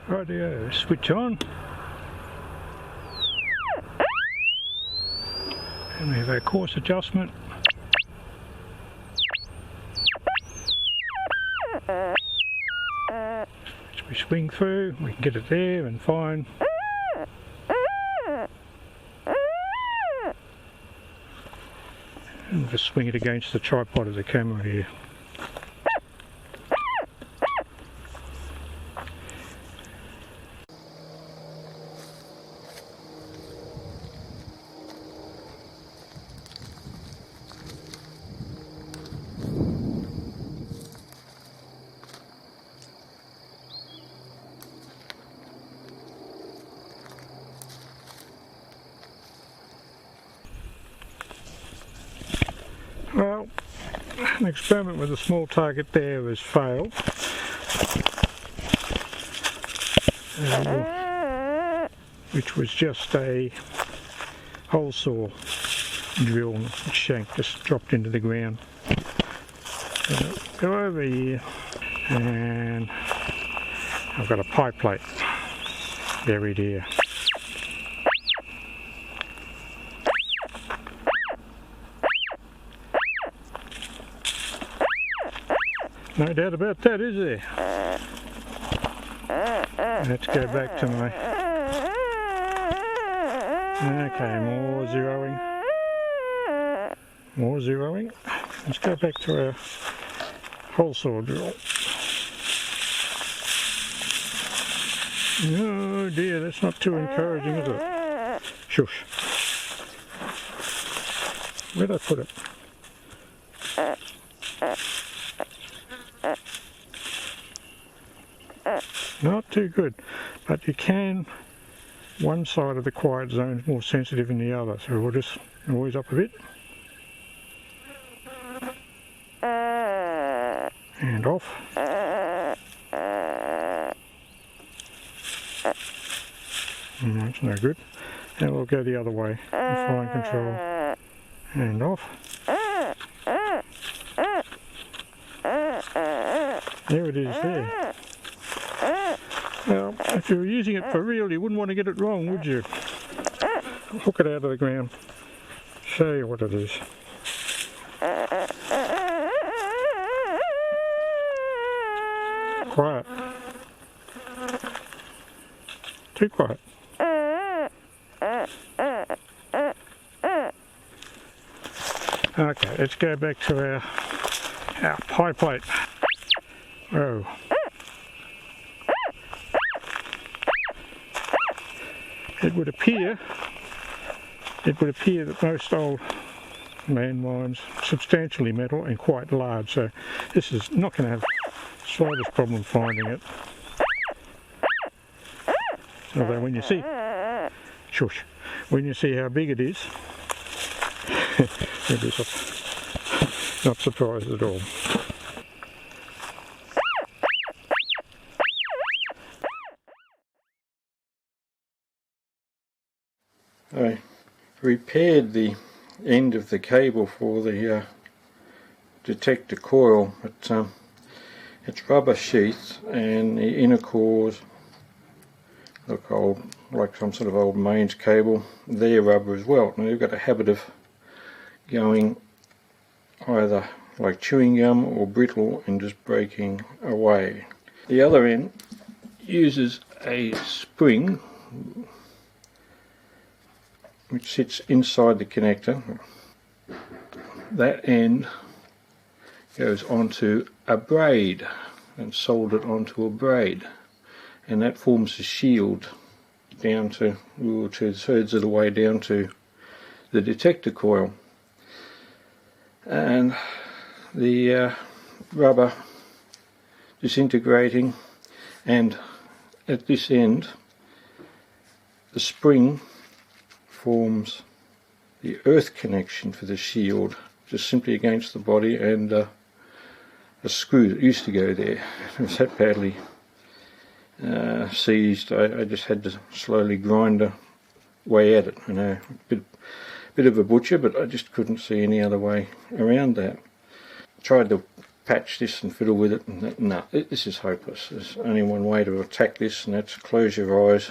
Rightio, switch on. And we have our course adjustment. As we swing through, we can get it there and fine. And just swing it against the tripod of the camera here. Well, an experiment with a small target there has failed. Which was just a hole saw drill shank just dropped into the ground. Go over here and I've got a pipe plate buried here. No doubt about that, is there? Let's go back to my... Okay, more zeroing. More zeroing. Let's go back to our hole saw drill. Oh dear, that's not too encouraging, is it? Shush. Where'd I put it? Not too good, but you can, one side of the quiet zone is more sensitive than the other, so we'll just noise up a bit. And off. That's no good. And we'll go the other way, fine control. And off. There it is there. Well, if you were using it for real, you wouldn't want to get it wrong, would you? Hook it out of the ground. Show you what it is. Quiet. Too quiet. Okay, let's go back to our pipe plate. Oh. It would appear that most old landmines are substantially metal and quite large, so this is not going to have the slightest problem finding it. Although when you see, shush, when you see how big it is, you'll be not surprised at all. I repaired the end of the cable for the detector coil. It's rubber sheath and the inner cores look old, like some sort of old mains cable. They're rubber as well. Now they've got a habit of going either like chewing gum or brittle and just breaking away. The other end uses a spring which sits inside the connector. That end goes onto a braid and soldered onto a braid, and that forms a shield down to 2/3 of the way down to the detector coil. And the rubber disintegrating, and at this end the spring forms the earth connection for the shield, just simply against the body, and a screw that used to go there. It was that badly seized, I just had to slowly grind away at it. You know, bit of a butcher, but I just couldn't see any other way around that. Tried the patch this and fiddle with it, and no, this is hopeless. There's only one way to attack this, and that's close your eyes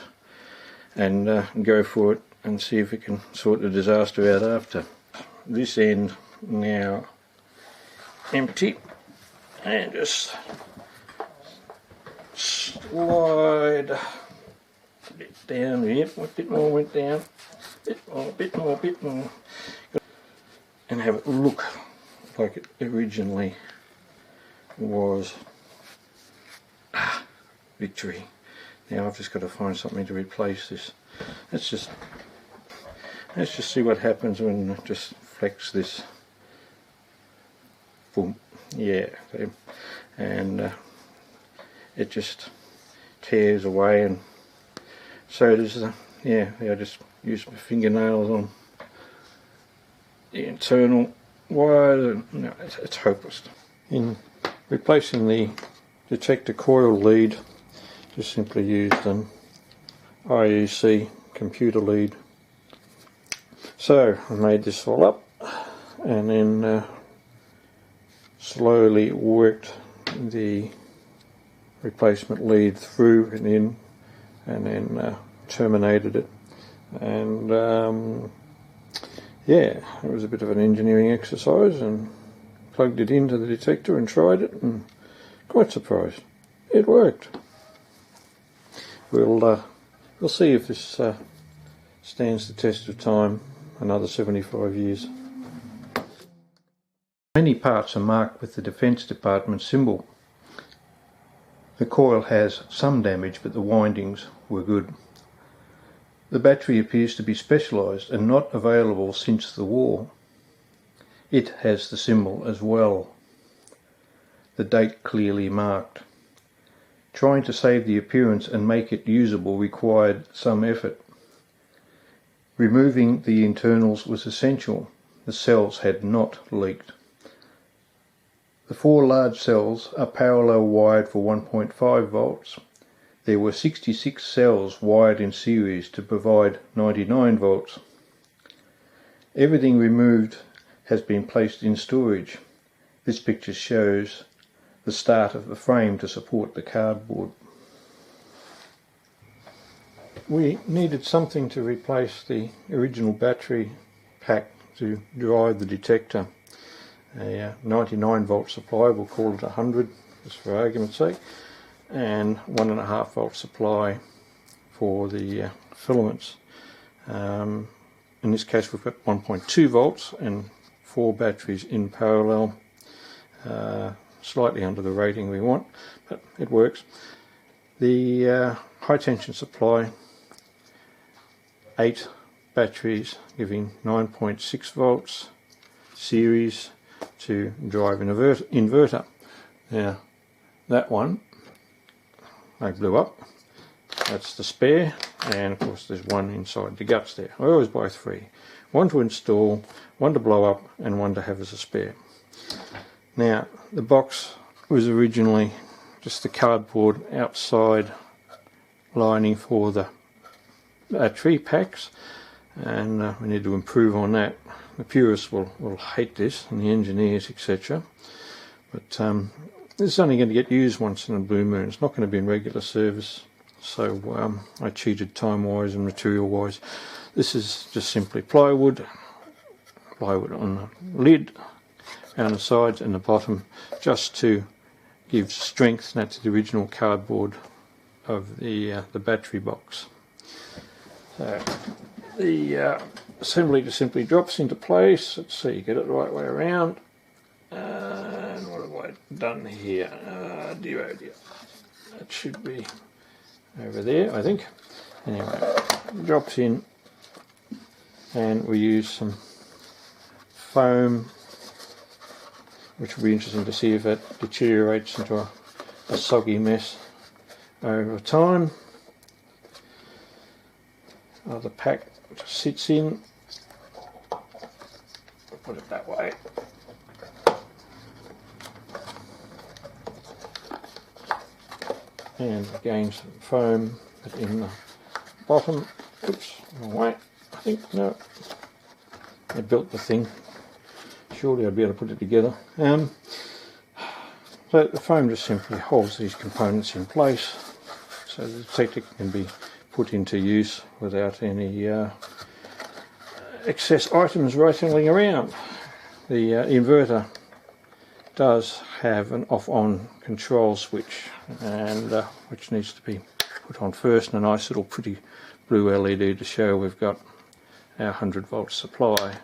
and go for it and see if we can sort the disaster out after. This end now empty, and just slide a bit down here. A bit more went down, bit more, and have it look like it originally was. Victory. Now I've just got to find something to replace this. Let's just see what happens when I just flex this. Boom. Yeah. And it just tears away, and so does the, yeah, I just use my fingernails on the internal wire, and no, it's hopeless. In replacing the detector coil lead, just simply used an IEC computer lead. So I made this all up, and then slowly worked the replacement lead through and in, and then terminated it. And yeah, it was a bit of an engineering exercise, and plugged it into the detector and tried it, and quite surprised it worked. We'll see if this stands the test of time another 75 years. Many parts are marked with the Defence Department symbol. The coil has some damage, but the windings were good. The battery appears to be specialised and not available since the war. It has the symbol as well. The date clearly marked. Trying to save the appearance and make it usable required some effort. Removing the internals was essential. The cells had not leaked. The 4 large cells are parallel wired for 1.5 volts. There were 66 cells wired in series to provide 99 volts. Everything removed has been placed in storage. This picture shows the start of the frame to support the cardboard. We needed something to replace the original battery pack to drive the detector. A 99 volt supply, we'll call it 100 just for argument's sake, and 1.5 volt supply for the filaments. In this case we've got 1.2 volts and 4 batteries in parallel, slightly under the rating we want, but it works. The high tension supply, 8 batteries giving 9.6 volts series to drive an inverter. Now that one I blew up, that's the spare, and of course there's one inside the guts there. I always buy 3, one to install, one to blow up, and one to have as a spare. Now the box was originally just the cardboard outside lining for the battery packs, and we need to improve on that. The purists will hate this, and the engineers, etc. But this is only going to get used once in a blue moon. It's not going to be in regular service, so I cheated time-wise and material-wise. This is just simply plywood on the lid, around the sides and the bottom, just to give strength. That's the original cardboard of the battery box. So the assembly just simply drops into place. Let's see, get it the right way around. And what have I done here? Dear oh dear. That should be over there, I think. Anyway, drops in, and we use some foam, which will be interesting to see if it deteriorates into a soggy mess over time. The pack just sits in, put it that way, and again some foam in the bottom. Oops, wrong way. I think, no, I built the thing, surely I'd be able to put it together. So the foam just simply holds these components in place so the detector can be put into use without any excess items rattling around. The inverter does have an off-on control switch, and which needs to be put on first, and a nice little pretty blue LED to show we've got our 100 volt supply.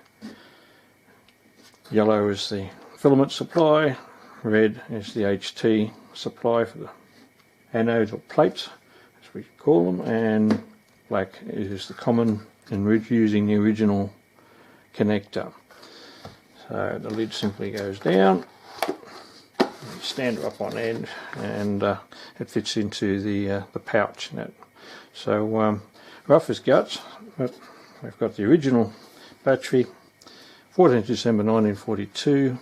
Yellow is the filament supply, red is the HT supply for the anodes or plates as we call them, and black is the common and using the original connector. So the lid simply goes down, you stand it up on end, and it fits into the pouch. So rough as guts, but we've got the original battery, 14th December 1942,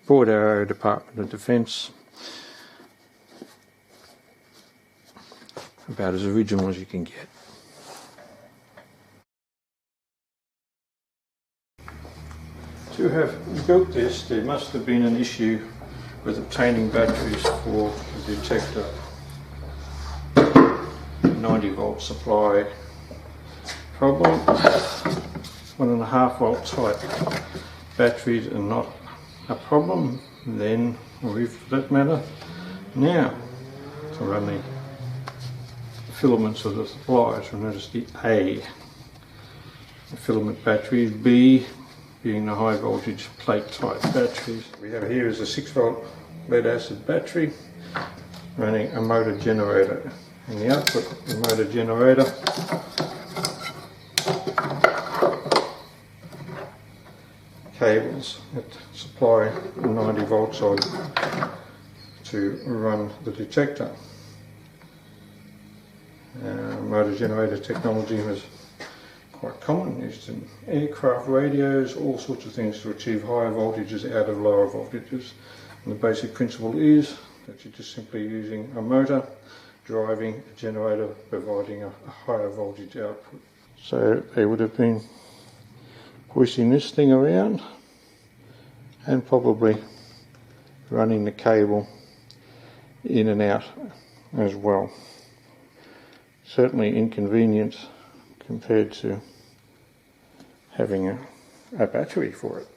Broad Arrow, Department of Defence. About as original as you can get. To have built this, there must have been an issue with obtaining batteries for the detector. 90 volt supply problem. 1.5 volt type batteries are not a problem then, or if for that matter. Now, to run the filaments of the supplies, we'll notice the A, the filament batteries, B being the high voltage plate type batteries. We have here is a 6 volt lead acid battery running a motor generator. In the output of the motor generator cables that supply 90 volts on to run the detector. Motor generator technology was quite common, used in aircraft radios, all sorts of things to achieve higher voltages out of lower voltages. And the basic principle is that you're just simply using a motor driving a generator providing a higher voltage output. So they would have been pushing this thing around and probably running the cable in and out as well. Certainly inconvenient compared to having a battery for it.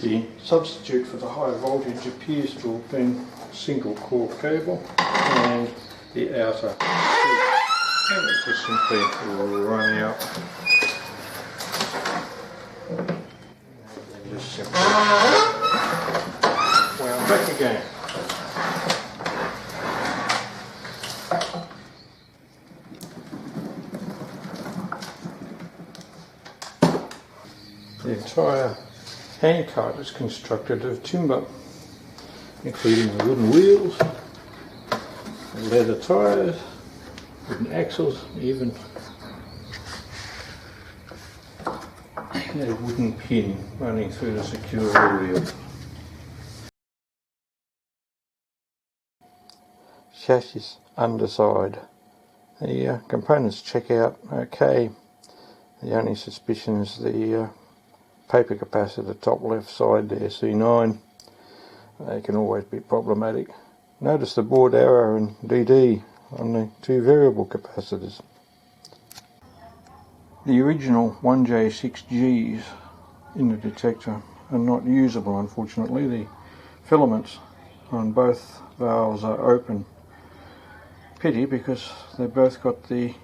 The substitute for the high voltage appears to have been a single core cable and the outer sheet. And it just simply run out. And just simply wound back again. The entire handcart is constructed of timber, including the wooden wheels, the leather tyres, wooden axles, even a wooden pin running through to secure the wheel. Chassis underside. The components check out okay. The only suspicion is the paper capacitor top left side there, C9. They can always be problematic. Notice the board arrow and DD on the two variable capacitors. The original 1J6Gs in the detector are not usable, unfortunately. The filaments on both valves are open. Pity, because they both got the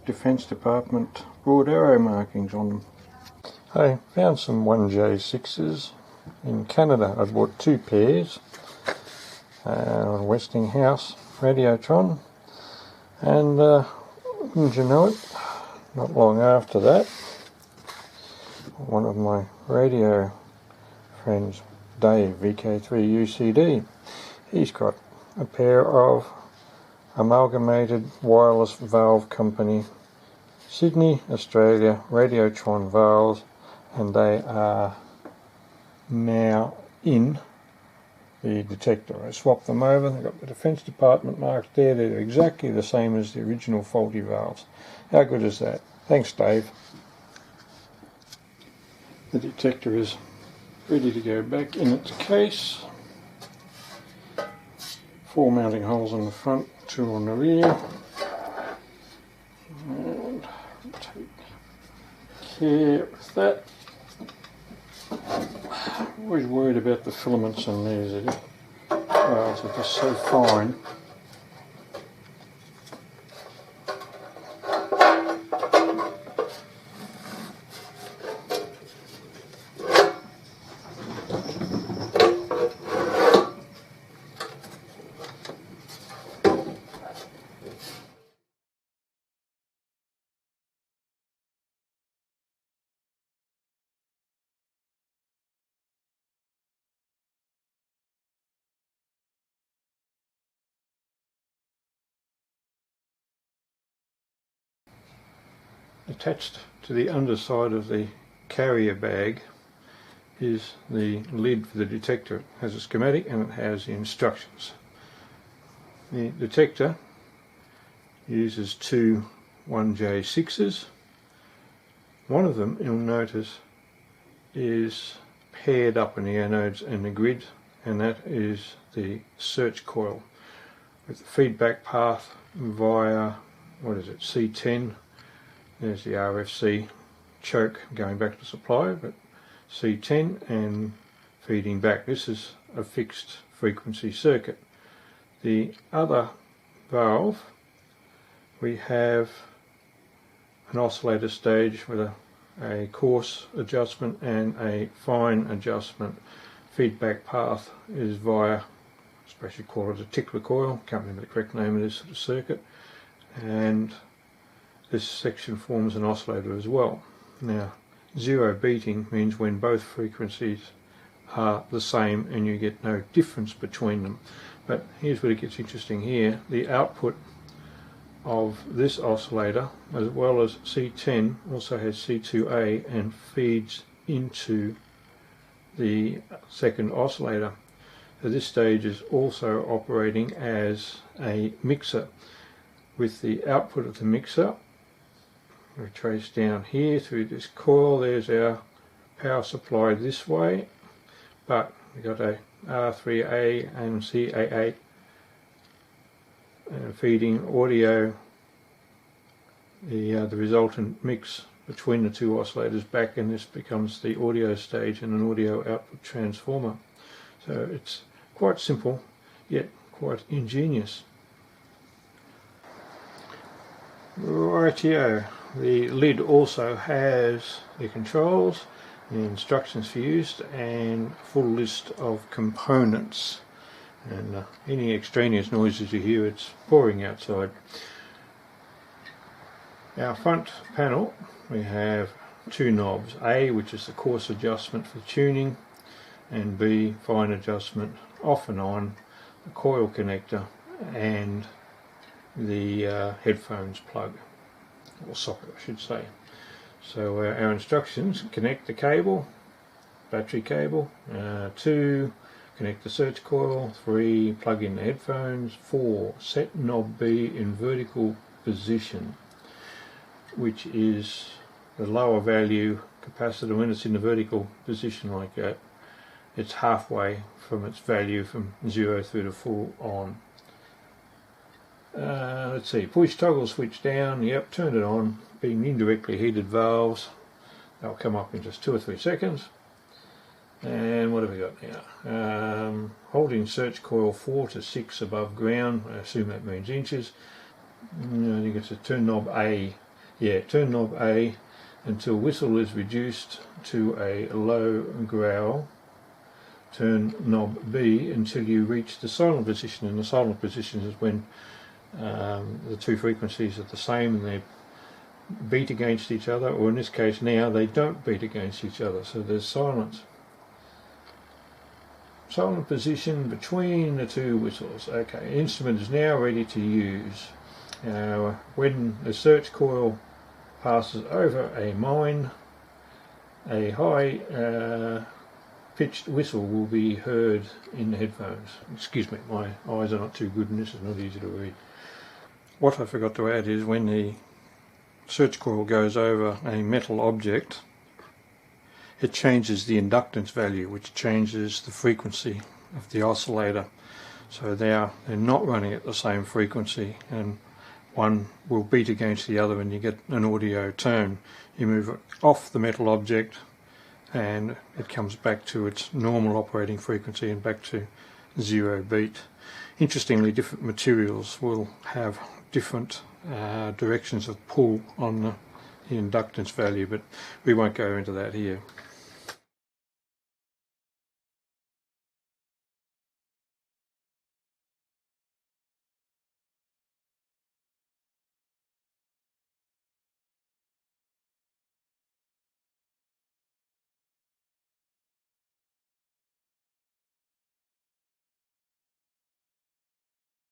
Defence Department broad arrow markings on them. I found some 1J6s in Canada. I bought 2 pairs on Westinghouse Radiotron, and wouldn't you know it, not long after that, one of my radio friends, Dave, VK3UCD, he's got a pair of Amalgamated Wireless Valve Company Sydney, Australia Radiotron valves, and they are now in the detector. I swapped them over, they've got the Defence Department marks there, they're exactly the same as the original faulty valves. How good is that? Thanks, Dave. The detector is ready to go back in its case. 4 mounting holes on the front, 2 on the rear, and take care with that. I'm always worried about the filaments on these, they're just so fine. Attached to the underside of the carrier bag is the lid for the detector. It has a schematic and it has the instructions. The detector uses two 1J6s. One of them, you'll notice, is paired up in the anodes and the grid, and that is the search coil with the feedback path via, what is it, C10. There's the RFC choke going back to supply, but C10 and feeding back. This is a fixed frequency circuit. The other valve, we have an oscillator stage with a coarse adjustment and a fine adjustment. Feedback path is via, I suppose you call it a tickler coil, can't remember the correct name of this circuit, and this section forms an oscillator as well. Now, zero beating means when both frequencies are the same and you get no difference between them. But here's where it gets interesting here. The output of this oscillator, as well as C10, also has C2A and feeds into the second oscillator. So this stage is also operating as a mixer. With the output of the mixer, we trace down here through this coil. There's our power supply this way, but we've got a R3A and CA8 feeding audio, the resultant mix between the two oscillators back, and this becomes the audio stage and an audio output transformer. So it's quite simple, yet quite ingenious. Rightio. The lid also has the controls, the instructions for use, and a full list of components. And any extraneous noises you hear, it's pouring outside. Our front panel, we have two knobs, A, which is the coarse adjustment for tuning, and B, fine adjustment off and on, the coil connector, and the headphones plug, or socket I should say. So our instructions: connect the cable, battery cable, 2, connect the search coil, 3, plug in the headphones, 4, set knob B in vertical position, which is the lower value capacitor. When it's in the vertical position like that, it's halfway from its value from 0 through to full on. Let's see, push toggle switch down, yep, turn it on. Being indirectly heated valves, they'll come up in just 2 or 3 seconds. And what have we got now? Holding search coil 4 to 6 above ground, I assume that means inches. I think it's a turn knob A. Yeah, turn knob A until whistle is reduced to a low growl. Turn knob B until you reach the silent position, and the silent position is when the two frequencies are the same and they beat against each other, or in this case now they don't beat against each other, so there's silence. Silent position between the two whistles. Okay, instrument is now ready to use. When the search coil passes over a mine, a high pitched whistle will be heard in the headphones. Excuse me, my eyes are not too good and this is not easy to read. What I forgot to add is when the search coil goes over a metal object, it changes the inductance value, which changes the frequency of the oscillator. So they're not running at the same frequency, and one will beat against the other and you get an audio tone. You move it off the metal object and it comes back to its normal operating frequency and back to 0 beat. Interestingly, different materials will have different directions of pull on the inductance value, but we won't go into that here.